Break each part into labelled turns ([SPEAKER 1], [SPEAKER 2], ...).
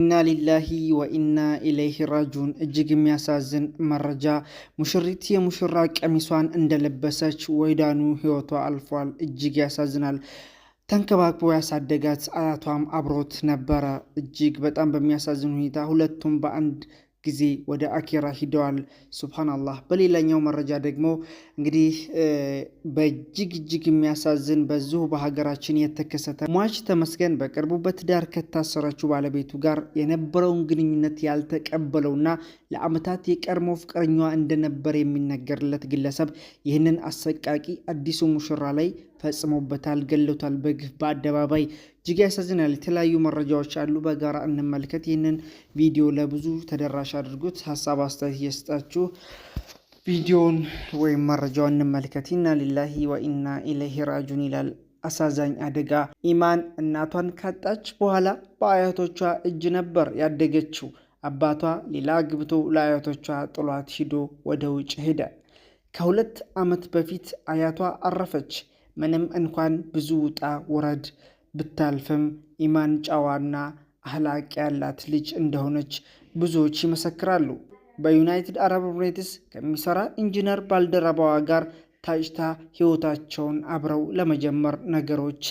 [SPEAKER 1] ኢና ሊላሂ ወኢና ኢለይሂ ራጂዑን። እጅግ የሚያሳዝን መረጃ። ሙሽሪት የሙሽራ ቀሚሷን እንደለበሰች ወይዳኑ ህይወቷ አልፏል። እጅግ ያሳዝናል። ተንከባክቦ ያሳደጋት አያቷም አብሮት ነበረ። እጅግ በጣም በሚያሳዝን ሁኔታ ሁለቱም በአንድ ጊዜ ወደ አኪራ ሂደዋል። ሱብሃንአላህ። በሌላኛው መረጃ ደግሞ እንግዲህ በእጅግ የሚያሳዝን በዚሁ በሀገራችን የተከሰተ ሟች ተመስገን በቅርቡ በትዳር ከታሰረችው ባለቤቱ ጋር የነበረውን ግንኙነት ያልተቀበለውና ለዓመታት የቀድሞ ፍቅረኛዋ እንደነበር የሚነገርለት ግለሰብ ይህንን አሰቃቂ አዲሱ ሙሽራ ላይ ፈጽሞበታል፣ ገለውታል በግፍ በአደባባይ። እጅግ ያሳዝናል። የተለያዩ መረጃዎች አሉ፣ በጋራ እንመልከት። ይህንን ቪዲዮ ለብዙ ተደራሽ አድርጉት። ሀሳብ አስተያየት እየሰጣችሁ ቪዲዮውን ወይም መረጃውን እንመልከት። ኢና ሊላሂ ወኢና ኢለይሂ ራጂዑን ይላል። አሳዛኝ አደጋ። ኢማን እናቷን ካጣች በኋላ በአያቶቿ እጅ ነበር ያደገችው። አባቷ ሌላ አግብቶ ለአያቶቿ ጥሏት ሂዶ ወደ ውጭ ሄደ። ከ2 ዓመት በፊት አያቷ አረፈች። ምንም እንኳን ብዙ ውጣ ውረድ ብታልፍም ኢማን ጨዋና አህላቅ ያላት ልጅ እንደሆነች ብዙዎች ይመሰክራሉ። በዩናይትድ አረብ ኤሚሬትስ ከሚሰራ ኢንጂነር ባልደረባዋ ጋር ታጭታ ህይወታቸውን አብረው ለመጀመር ነገሮች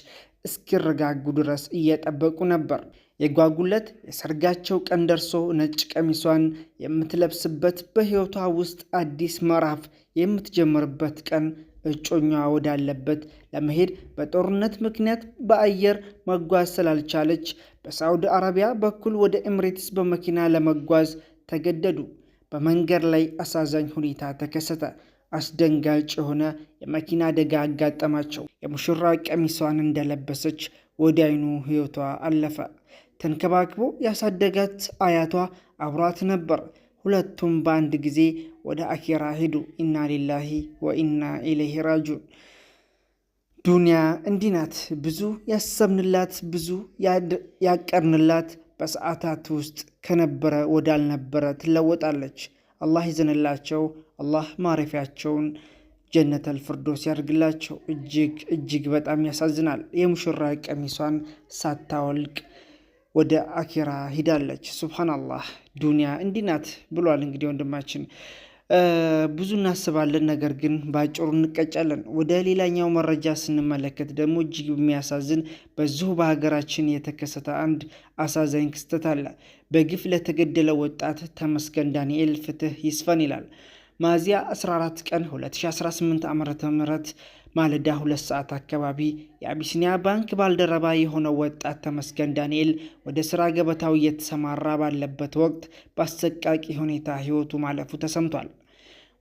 [SPEAKER 1] እስኪረጋጉ ድረስ እየጠበቁ ነበር። የጓጉለት የሰርጋቸው ቀን ደርሶ ነጭ ቀሚሷን የምትለብስበት በህይወቷ ውስጥ አዲስ ምዕራፍ የምትጀምርበት ቀን እጮኛዋ ወዳለበት ለመሄድ በጦርነት ምክንያት በአየር መጓዝ ስላልቻለች በሳዑዲ አረቢያ በኩል ወደ ኤሚሬትስ በመኪና ለመጓዝ ተገደዱ። በመንገድ ላይ አሳዛኝ ሁኔታ ተከሰተ። አስደንጋጭ የሆነ የመኪና አደጋ አጋጠማቸው። የሙሽራ ቀሚሷን እንደለበሰች ወዲያውኑ ህይወቷ አለፈ። ተንከባክቦ ያሳደጋት አያቷ አብሯት ነበር። ሁለቱም በአንድ ጊዜ ወደ አኪራ ሄዱ። ኢና ሊላሂ ወኢና ኢለይሂ ራጂዑን። ዱንያ እንዲህ ናት። ብዙ ያሰብንላት፣ ብዙ ያቀርንላት በሰዓታት ውስጥ ከነበረ ወዳልነበረ ትለወጣለች። አላህ ይዘንላቸው። አላህ ማረፊያቸውን ጀነተል ፊርደውስ ያድርግላቸው። እጅግ በጣም ያሳዝናል። የሙሽራ ቀሚሷን ሳታወልቅ ወደ አኪራ ሂዳለች። ሱብሃንአላህ። ዱንያ እንዲህ ናት ብሏል። እንግዲህ ወንድማችን ብዙ እናስባለን፣ ነገር ግን በአጭሩ እንቀጫለን። ወደ ሌላኛው መረጃ ስንመለከት ደግሞ እጅግ የሚያሳዝን በዚሁ በሀገራችን የተከሰተ አንድ አሳዛኝ ክስተት አለ። በግፍ ለተገደለ ወጣት ተመስገን ዳንኤል ፍትህ ይስፈን ይላል። ሚያዝያ 14 ቀን 2018 ዓ.ም ማለዳ 2 ሰዓት አካባቢ የአቢሲኒያ ባንክ ባልደረባ የሆነው ወጣት ተመስገን ዳንኤል ወደ ስራ ገበታው እየተሰማራ ባለበት ወቅት በአሰቃቂ ሁኔታ ህይወቱ ማለፉ ተሰምቷል።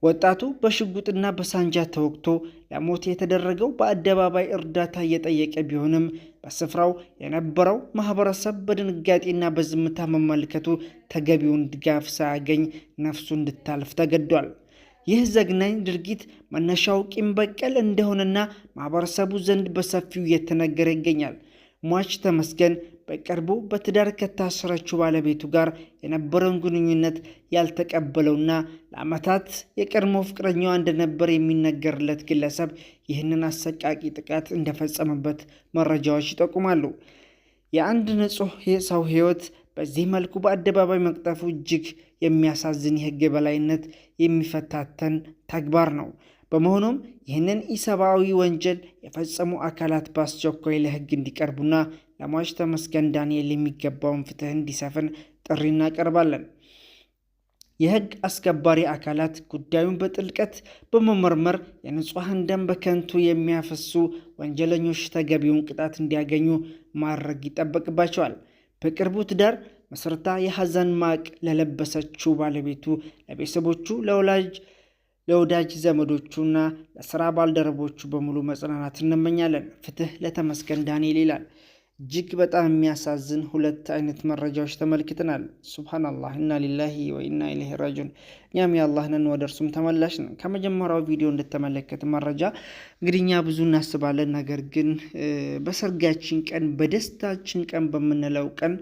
[SPEAKER 1] ወጣቱ በሽጉጥና በሳንጃ ተወግቶ ለሞት የተደረገው በአደባባይ እርዳታ እየጠየቀ ቢሆንም በስፍራው የነበረው ማህበረሰብ በድንጋጤና በዝምታ መመልከቱ ተገቢውን ድጋፍ ሳያገኝ ነፍሱ እንድታልፍ ተገዷል። ይህ ዘግናኝ ድርጊት መነሻው ቂም በቀል እንደሆነና ማህበረሰቡ ዘንድ በሰፊው እየተነገረ ይገኛል። ሟች ተመስገን በቅርቡ በትዳር ከታሰረችው ባለቤቱ ጋር የነበረውን ግንኙነት ያልተቀበለውና ለዓመታት የቀድሞ ፍቅረኛዋ እንደነበር የሚነገርለት ግለሰብ ይህንን አሰቃቂ ጥቃት እንደፈጸመበት መረጃዎች ይጠቁማሉ። የአንድ ንጹህ ሰው ህይወት በዚህ መልኩ በአደባባይ መቅጠፉ እጅግ የሚያሳዝን የህግ የበላይነት የሚፈታተን ተግባር ነው። በመሆኑም ይህንን ኢሰብአዊ ወንጀል የፈጸሙ አካላት በአስቸኳይ ለህግ እንዲቀርቡና ለሟች ተመስገን ዳንኤል የሚገባውን ፍትህ እንዲሰፍን ጥሪ እናቀርባለን። የህግ አስከባሪ አካላት ጉዳዩን በጥልቀት በመመርመር የንጹሐን ደም በከንቱ የሚያፈሱ ወንጀለኞች ተገቢውን ቅጣት እንዲያገኙ ማድረግ ይጠበቅባቸዋል። በቅርቡ ትዳር መስርታ የሐዘን ማቅ ለለበሰችው ባለቤቱ፣ ለቤተሰቦቹ፣ ለወዳጅ ዘመዶቹና ለስራ ባልደረቦቹ በሙሉ መጽናናት እንመኛለን። ፍትህ ለተመስገን ዳንኤል ይላል። እጅግ በጣም የሚያሳዝን 2 አይነት መረጃዎች ተመልክተናል። ሱብሃንአላህ። ኢና ሊላሂ ወኢና ኢለይሂ ራጂዑን። እኛም የአላህ ነን፣ ወደ እርሱም ተመላሽ ነን። ከመጀመሪያው ቪዲዮ እንደተመለከተ መረጃ እንግዲህ እኛ ብዙ እናስባለን፣ ነገር ግን በሰርጋችን ቀን በደስታችን ቀን በምንለው ቀን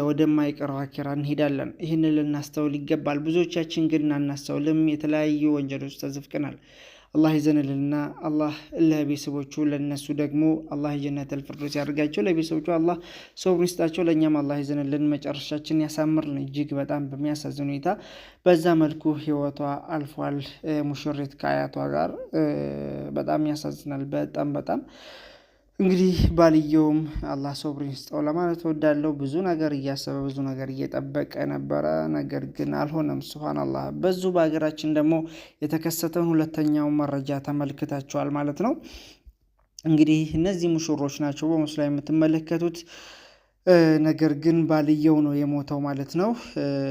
[SPEAKER 1] ወደማይቀረው አኪራ እንሄዳለን። ይህንን ልናስተውል ይገባል። ብዙዎቻችን ግን አናስተውልም። የተለያዩ ወንጀሎች ተዘፍቀናል። አላህ ይዘንልና አላህ ለቤተሰቦቹ ለነሱ ደግሞ አላህ ጀነተል ፊርደውስ ያድርጋቸው። ለቤተሰቦቹ አላህ ሶብር ይስጣቸው። ለእኛም አላህ ይዘንልን፣ መጨረሻችን ያሳምርልን። እጅግ በጣም በሚያሳዝን ሁኔታ በዛ መልኩ ህይወቷ አልፏል። ሙሽሪት ከአያቷ ጋር በጣም ያሳዝናል። በጣም እንግዲህ ባልየውም አላህ ሶብር ይስጠው ለማለት እወዳለሁ። ብዙ ነገር እያሰበ ብዙ ነገር እየጠበቀ ነበረ፣ ነገር ግን አልሆነም። ሱብሃንአላህ። በዙ በሀገራችን ደግሞ የተከሰተውን ሁለተኛው መረጃ ተመልክታችኋል ማለት ነው። እንግዲህ እነዚህ ሙሽሮች ናቸው በምስሉ ላይ የምትመለከቱት። ነገር ግን ባልየው ነው የሞተው ማለት ነው።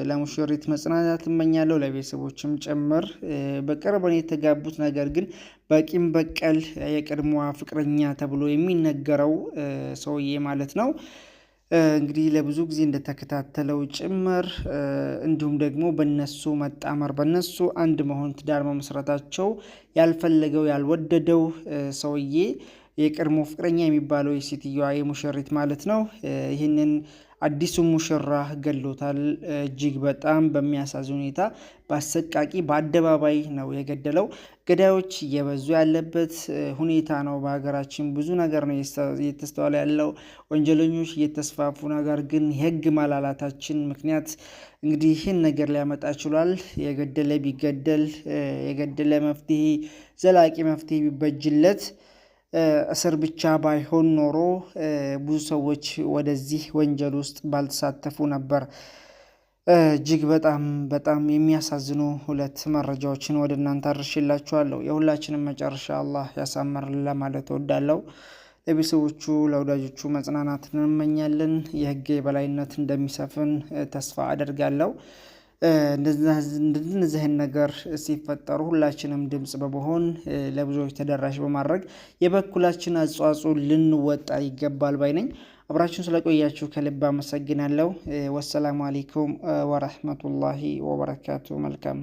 [SPEAKER 1] ለሙሽሪት መጽናናት እመኛለሁ፣ ለቤተሰቦችም ጭምር። በቅርብ ነው የተጋቡት። ነገር ግን በቂም በቀል የቀድሞዋ ፍቅረኛ ተብሎ የሚነገረው ሰውዬ ማለት ነው እንግዲህ ለብዙ ጊዜ እንደተከታተለው ጭምር እንዲሁም ደግሞ በነሱ መጣመር በነሱ አንድ መሆን ትዳር መመስረታቸው ያልፈለገው ያልወደደው ሰውዬ የቀድሞ ፍቅረኛ የሚባለው የሴትዮዋ የሙሽሪት ማለት ነው ይህንን አዲሱ ሙሽራ ገሎታል። እጅግ በጣም በሚያሳዝን ሁኔታ በአሰቃቂ በአደባባይ ነው የገደለው። ገዳዮች እየበዙ ያለበት ሁኔታ ነው። በሀገራችን ብዙ ነገር ነው እየተስተዋለ ያለው፣ ወንጀለኞች እየተስፋፉ፣ ነገር ግን የህግ ማላላታችን ምክንያት እንግዲህ ይህን ነገር ሊያመጣ ችሏል። የገደለ ቢገደል፣ የገደለ መፍትሄ ዘላቂ መፍትሄ ቢበጅለት እስር ብቻ ባይሆን ኖሮ ብዙ ሰዎች ወደዚህ ወንጀል ውስጥ ባልተሳተፉ ነበር። እጅግ በጣም የሚያሳዝኑ ሁለት መረጃዎችን ወደ እናንተ አድርሼላችኋለሁ። የሁላችንም መጨረሻ አላህ ያሳምርልን ለማለት እወዳለሁ። ለቤተሰቦቹ ለወዳጆቹ መጽናናትን እንመኛለን። የህግ የበላይነት እንደሚሰፍን ተስፋ አደርጋለሁ። እንደዚህ ነገር ሲፈጠሩ ሁላችንም ድምጽ በመሆን ለብዙዎች ተደራሽ በማድረግ የበኩላችን አስተዋጽኦ ልንወጣ ይገባል ባይ ነኝ። አብራችሁን ስለቆያችሁ ከልብ አመሰግናለሁ። ወሰላሙ አለይኩም ወራህመቱላሂ ወበረካቱ። መልካም